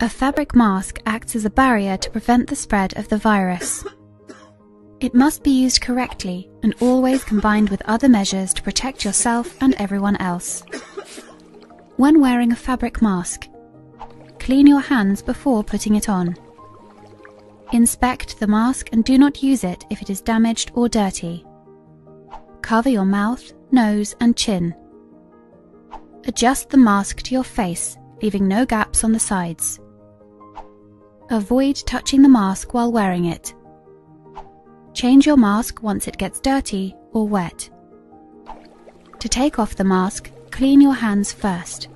A fabric mask acts as a barrier to prevent the spread of the virus. It must be used correctly and always combined with other measures to protect yourself and everyone else. When wearing a fabric mask, clean your hands before putting it on. Inspect the mask and do not use it if it is damaged or dirty. Cover your mouth, nose and chin. Adjust the mask to your face, leaving no gaps on the sides. Avoid touching the mask while wearing it. Change your mask once it gets dirty or wet. To take off the mask, clean your hands first.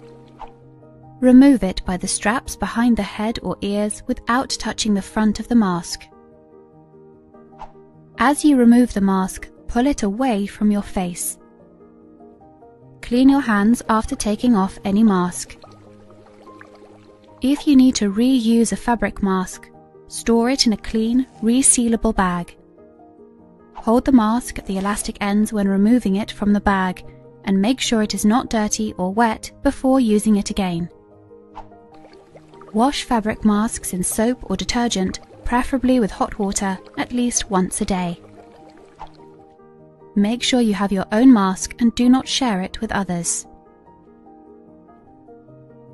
Remove it by the straps behind the head or ears without touching the front of the mask. As you remove the mask, pull it away from your face. Clean your hands after taking off any mask. If you need to reuse a fabric mask, store it in a clean, resealable bag. Hold the mask at the elastic ends when removing it from the bag and make sure it is not dirty or wet before using it again. Wash fabric masks in soap or detergent, preferably with hot water, at least once a day. Make sure you have your own mask and do not share it with others.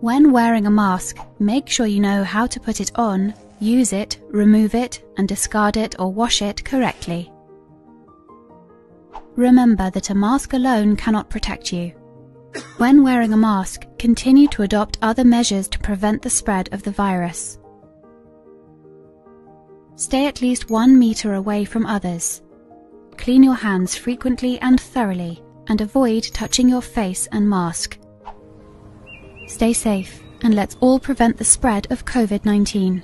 When wearing a mask, make sure you know how to put it on, use it, remove it, and discard it or wash it correctly. Remember that a mask alone cannot protect you. When wearing a mask, continue to adopt other measures to prevent the spread of the virus. Stay at least 1 meter away from others. Clean your hands frequently and thoroughly, and avoid touching your face and mask. Stay safe, and let's all prevent the spread of COVID-19.